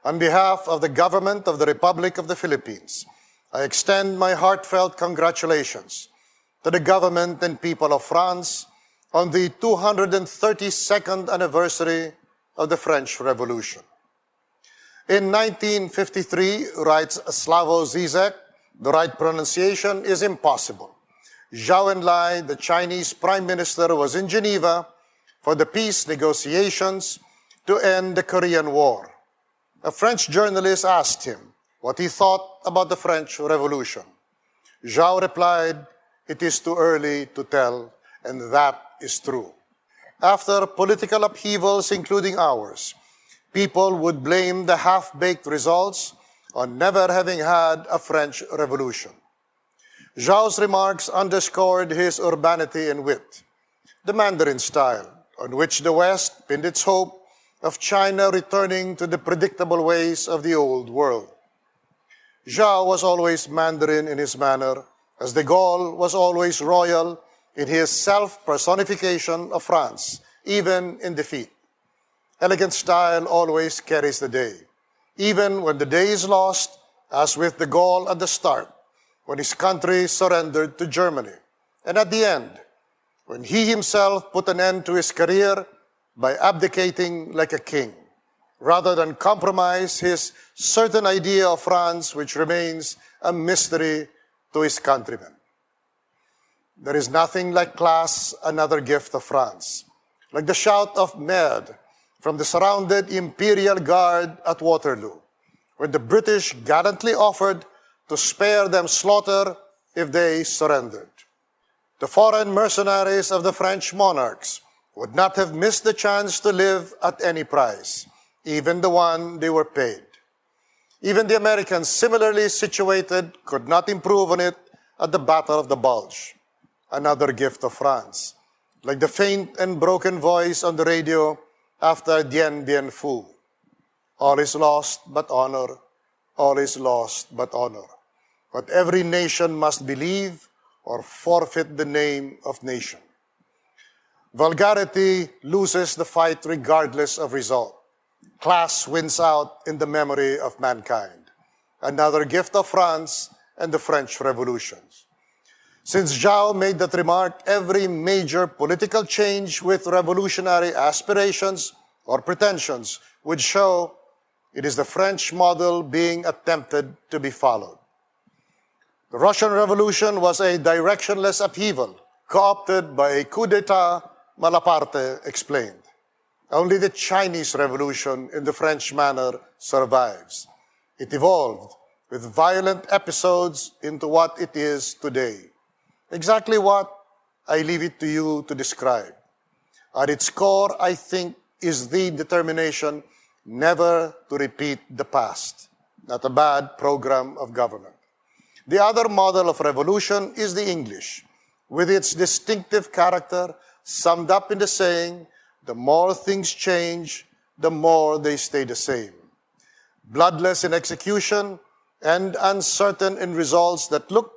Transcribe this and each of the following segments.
On behalf of the government of the Republic of the Philippines, I extend my heartfelt congratulations to the government and people of France on the 232nd anniversary of the French Revolution. In 1953, writes Slavoj Zizek, the right pronunciation is impossible. Zhou Enlai, the Chinese Prime Minister, was in Geneva for the peace negotiations to end the Korean War. A French journalist asked him what he thought about the French Revolution. Zhou replied, "It is too early to tell," and that is true. After political upheavals, including ours, people would blame the half-baked results on never having had a French Revolution. Zhou's remarks underscored his urbanity and wit, the Mandarin style, on which the West pinned its hope of China returning to the predictable ways of the old world. Zhou was always Mandarin in his manner, as de Gaulle was always royal in his self-personification of France, even in defeat. Elegant style always carries the day, even when the day is lost, as with de Gaulle at the start, when his country surrendered to Germany, and at the end, when he himself put an end to his career by abdicating like a king, rather than compromise his certain idea of France, which remains a mystery to his countrymen. There is nothing like class, another gift of France, like the shout of Merde from the surrounded Imperial Guard at Waterloo, when the British gallantly offered to spare them slaughter if they surrendered. The foreign mercenaries of the French monarchs would not have missed the chance to live at any price, even the one they were paid. Even the Americans, similarly situated, could not improve on it at the Battle of the Bulge, another gift of France, like the faint and broken voice on the radio after Dien Bien Phu. All is lost but honor, all is lost but honor. What every nation must believe or forfeit the name of nation. Vulgarity loses the fight regardless of result. Class wins out in the memory of mankind. Another gift of France and the French revolutions. Since Zhou made that remark, every major political change with revolutionary aspirations or pretensions would show it is the French model being attempted to be followed. The Russian Revolution was a directionless upheaval, co-opted by a coup d'etat, Malaparte explained. Only the Chinese Revolution, in the French manner, survives. It evolved with violent episodes into what it is today. Exactly what, I leave it to you to describe. At its core, I think, is the determination never to repeat the past, not a bad program of government. The other model of revolution is the English, with its distinctive character summed up in the saying, the more things change, the more they stay the same. Bloodless in execution and uncertain in results that look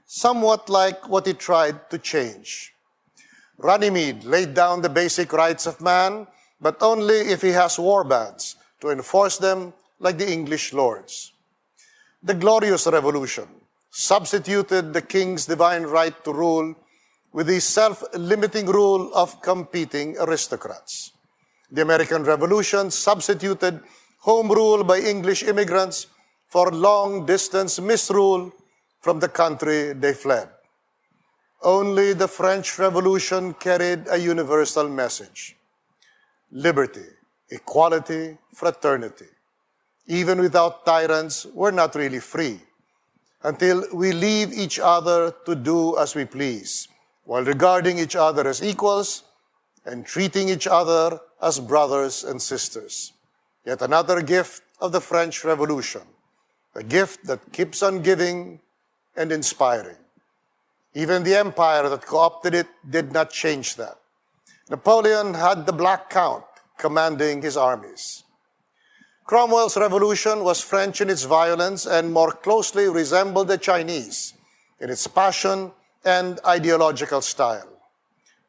somewhat like what he tried to change. Runnymede laid down the basic rights of man, but only if he has war bands to enforce them like the English lords. The Glorious Revolution substituted the king's divine right to rule with the self-limiting rule of competing aristocrats. The American Revolution substituted home rule by English immigrants for long-distance misrule from the country they fled. Only the French Revolution carried a universal message: liberty, equality, fraternity. Even without tyrants, we're not really free until we leave each other to do as we please, while regarding each other as equals and treating each other as brothers and sisters. Yet another gift of the French Revolution, a gift that keeps on giving and inspiring. Even the empire that co-opted it did not change that. Napoleon had the Black Count commanding his armies. Cromwell's revolution was French in its violence and more closely resembled the Chinese in its passion and ideological style.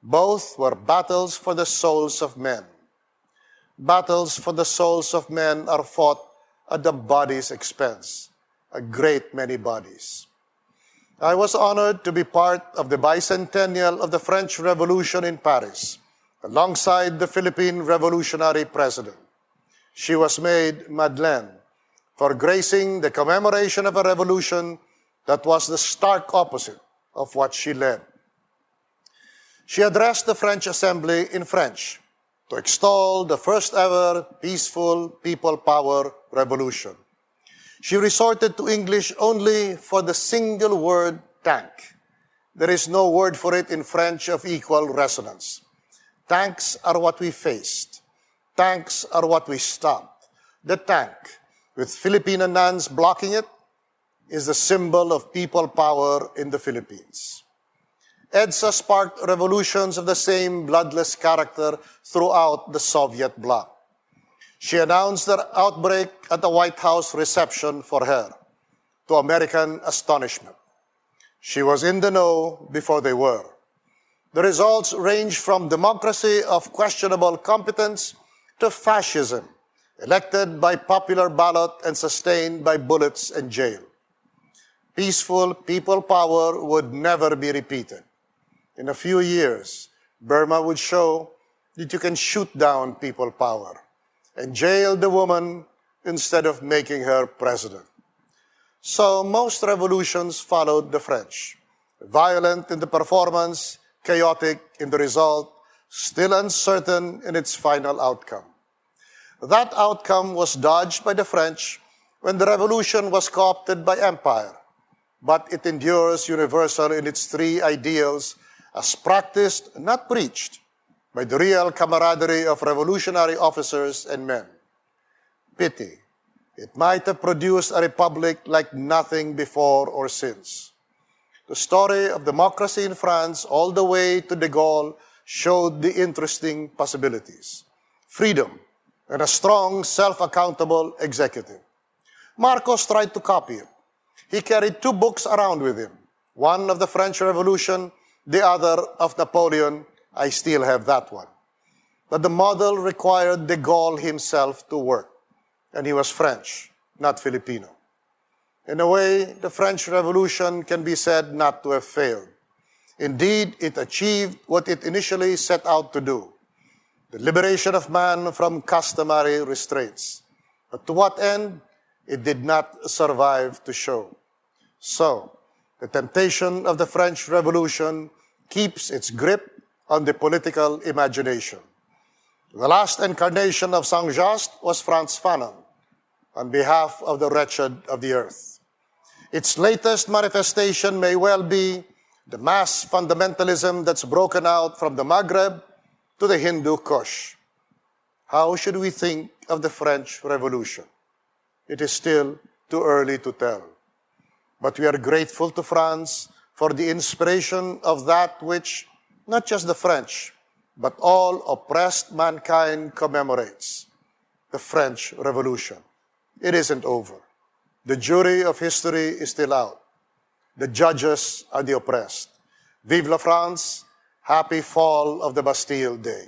Both were battles for the souls of men. Battles for the souls of men are fought at the body's expense, a great many bodies. I was honored to be part of the bicentennial of the French Revolution in Paris, alongside the Philippine Revolutionary President. She was made Madeleine for gracing the commemoration of a revolution that was the stark opposite of what she led. She addressed the French Assembly in French to extol the first ever peaceful people power revolution. She resorted to English only for the single word tank. There is no word for it in French of equal resonance. Tanks are what we faced. Tanks are what we stopped. The tank, with Filipino nuns blocking it, is the symbol of people power in the Philippines. EDSA sparked revolutions of the same bloodless character throughout the Soviet bloc. She announced their outbreak at the White House reception for her, to American astonishment. She was in the know before they were. The results range from democracy of questionable competence to fascism, elected by popular ballot and sustained by bullets and jail. Peaceful people power would never be repeated. In a few years, Burma would show that you can shoot down people power and jail the woman instead of making her president. So most revolutions followed the French, violent in the performance, chaotic in the result, still uncertain in its final outcome. That outcome was dodged by the French when the revolution was co-opted by empire, but it endures universal in its three ideals as practiced, not preached, by the real camaraderie of revolutionary officers and men. Pity, it might have produced a republic like nothing before or since. The story of democracy in France all the way to de Gaulle showed the interesting possibilities. Freedom and a strong, self-accountable executive. Marcos tried to copy it. He carried two books around with him, one of the French Revolution, the other of Napoleon. I still have that one. But the model required de Gaulle himself to work, and he was French, not Filipino. In a way, the French Revolution can be said not to have failed. Indeed, it achieved what it initially set out to do, the liberation of man from customary restraints. But to what end? It did not survive to show. So, the temptation of the French Revolution keeps its grip on the political imagination. The last incarnation of Saint-Just was Frantz Fanon, on behalf of the wretched of the earth. Its latest manifestation may well be the mass fundamentalism that's broken out from the Maghreb to the Hindu Kush. How should we think of the French Revolution? It is still too early to tell. But we are grateful to France for the inspiration of that which not just the French, but all oppressed mankind commemorates, the French Revolution. It isn't over. The jury of history is still out. The judges are the oppressed. Vive la France! Happy fall of the Bastille Day.